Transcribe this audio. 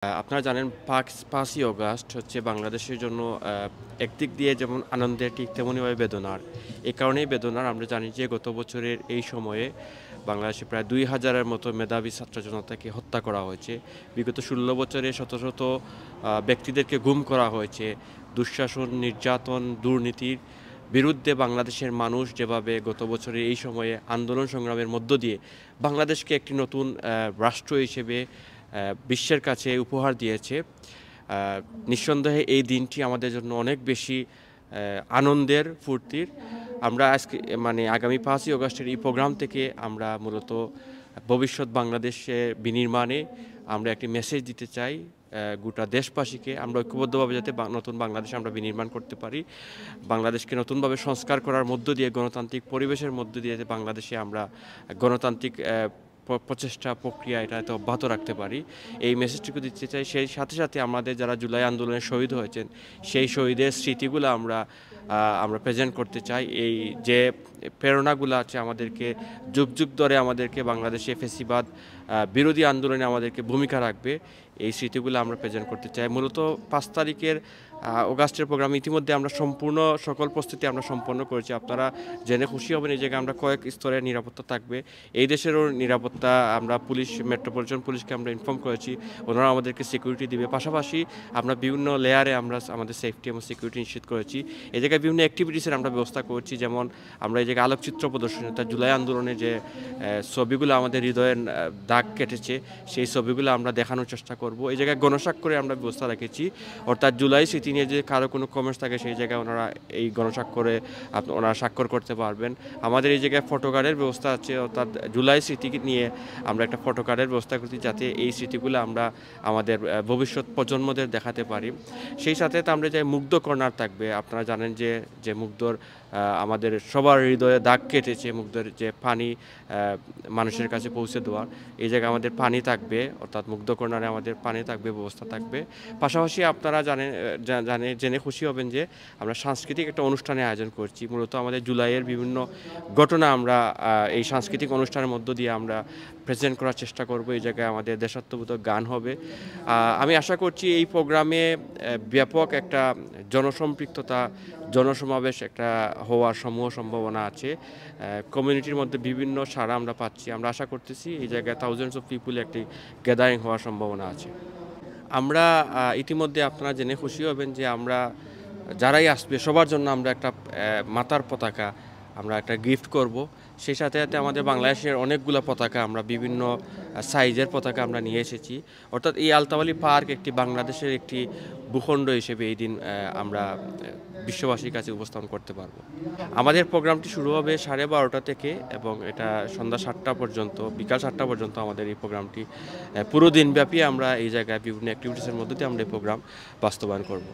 আপনারা জানেন ৫ই অগাস্ট হচ্ছে বাংলাদেশের জন্য একদিক দিয়ে যেমন আনন্দের ঠিক তেমনিভাবে বেদনার। এ কারণেই বেদনার আমরা জানি যে গত বছরের এই সময়ে বাংলাদেশে প্রায় ২,০০০-এর মতো মেধাবী ছাত্র জনতাকে হত্যা করা হয়েছে। বিগত ১৬ বছরে শত শত ব্যক্তিদেরকে গুম করা হয়েছে। দুঃশাসন, নির্যাতন, দুর্নীতির বিরুদ্ধে বাংলাদেশের মানুষ যেভাবে গত বছরের এই সময়ে আন্দোলন সংগ্রামের মধ্য দিয়ে বাংলাদেশকে একটি নতুন রাষ্ট্র হিসেবে বিশ্বের কাছে উপহার দিয়েছে। নিঃসন্দেহে এই দিনটি আমাদের জন্য অনেক বেশি আনন্দের, ফুর্তির। আমরা আজকে মানে আগামী ৫ই অগাস্টের এই প্রোগ্রাম থেকে আমরা মূলত ভবিষ্যৎ বাংলাদেশে বিনির্মাণে আমরা একটি মেসেজ দিতে চাই গোটা দেশবাসীকে। আমরা ঐক্যবদ্ধভাবে যাতে নতুন বাংলাদেশ আমরা বিনির্মাণ করতে পারি। বাংলাদেশকে নতুনভাবে সংস্কার করার মধ্য দিয়ে গণতান্ত্রিক পরিবেশের মধ্য দিয়ে বাংলাদেশে আমরা গণতান্ত্রিক প্রচেষ্টা প্রক্রিয়া এটাতে অব্যাহত রাখতে পারি, এই মেসেজটুকু দিতে চাই। সেই সাথে সাথে আমাদের যারা জুলাই আন্দোলনে শহীদ হয়েছেন সেই শহীদের স্মৃতিগুলো আমরা প্রেজেন্ট করতে চাই। এই যে প্রেরণাগুলো আছে আমাদেরকে যুগ যুগ ধরে আমাদেরকে বাংলাদেশে ফ্যাসিবাদ বিরোধী আন্দোলনে আমাদেরকে ভূমিকা রাখবে, এই স্মৃতিগুলো আমরা প্রেজেন্ট করতে চাই। মূলত ৫ তারিখের অগাস্টের প্রোগ্রাম ইতিমধ্যে আমরা সকল প্রস্তুতি আমরা সম্পন্ন করেছি। আপনারা জেনে খুশি হবেন এই জায়গায় আমরা কয়েক স্তরের নিরাপত্তা থাকবে। এই দেশেরও নিরাপত্তা আমরা মেট্রোপলিটন পুলিশকে আমরা ইনফর্ম করেছি, ওনারা আমাদেরকে সিকিউরিটি দিবে। পাশাপাশি আমরা বিভিন্ন লেয়ারে আমরা আমাদের সেফটি এবং সিকিউরিটি নিশ্চিত করেছি। এই জায়গায় বিভিন্ন অ্যাক্টিভিটিসের আমরা ব্যবস্থা করছি, যেমন আমরা এই জায়গায় আলোকচিত্র প্রদর্শনী, অর্থাৎ জুলাই আন্দোলনে যে ছবিগুলো আমাদের হৃদয়ের দাগ কেটেছে সেই ছবিগুলো আমরা দেখানোর চেষ্টা করব। এই জায়গায় গণস্বাক্ষরে আমরা ব্যবস্থা রেখেছি, অর্থাৎ জুলাই স্মৃতি নিয়ে যে কারো কোনো কমেন্টস থাকে সেই জায়গায় ওনারা এই গণস্বাক্ষরে ওনারা স্বাক্ষর করতে পারবেন। আমাদের এই জায়গায় ফটোকার্ডের ব্যবস্থা আছে, অর্থাৎ জুলাই স্মৃতি নিয়ে আমরা একটা ফটোকার্ডের ব্যবস্থা করছি যাতে এই স্মৃতিগুলো আমরা আমাদের ভবিষ্যৎ প্রজন্মদের দেখাতে পারি। সেই সাথে আমরা যে মুগ্ধ কর্নার থাকবে, আপনারা জানেন যে মুগ্ধর আমাদের সবার হৃদয়ে দাগ কেটেছে, মুগ্ধর যে পানি মানুষের কাছে পৌঁছে দেওয়ার, এই জায়গায় আমাদের পানি থাকবে, অর্থাৎ মুগ্ধ কর্নারে আমাদের পানি থাকবে, ব্যবস্থা থাকবে। পাশাপাশি আপনারা জেনে খুশি হবেন যে আমরা সাংস্কৃতিক একটা অনুষ্ঠানের আয়োজন করছি। মূলত আমাদের জুলাইয়ের বিভিন্ন ঘটনা আমরা এই সাংস্কৃতিক অনুষ্ঠানের মধ্য দিয়ে আমরা প্রেজেন্ট করার চেষ্টা করব। এই জায়গায় আমাদের দেশাত্মবোধক গান হবে। আমি আশা করছি এই প্রোগ্রামে ব্যাপক একটা জনসম্পৃক্ততা, জনসমাবেশ একটা হওয়ার সম্ভাবনা আছে। কমিউনিটির মধ্যে বিভিন্ন সাড়া আমরা পাচ্ছি। আমরা আশা করতেছি এই জায়গায় থাউজেন্ডস অফ পিপুল একটি গ্যাদারিং হওয়ার সম্ভাবনা আছে। আমরা ইতিমধ্যে আপনারা জেনে খুশি হবেন যে আমরা যারাই আসবে সবার জন্য আমরা একটা মাতার পতাকা আমরা একটা গিফট করব। সেই সাথে সাথে আমাদের বাংলাদেশের অনেকগুলো পতাকা, আমরা বিভিন্ন সাইজের পতাকা আমরা নিয়ে এসেছি। অর্থাৎ এই আলতাবালি পার্ক একটি বাংলাদেশের একটি ভূখণ্ড হিসেবে এই দিন আমরা বিশ্ববাসীর কাছে উপস্থাপন করতে পারবো। আমাদের প্রোগ্রামটি শুরু হবে 12:30 থেকে এবং এটা সন্ধ্যা 7টা পর্যন্ত, বিকাল 7টা পর্যন্ত আমাদের এই প্রোগ্রামটি পুরো দিনব্যাপী আমরা এই জায়গায় বিভিন্ন অ্যাক্টিভিটিসের মধ্যে দিয়ে আমরা এই প্রোগ্রাম বাস্তবায়ন করব।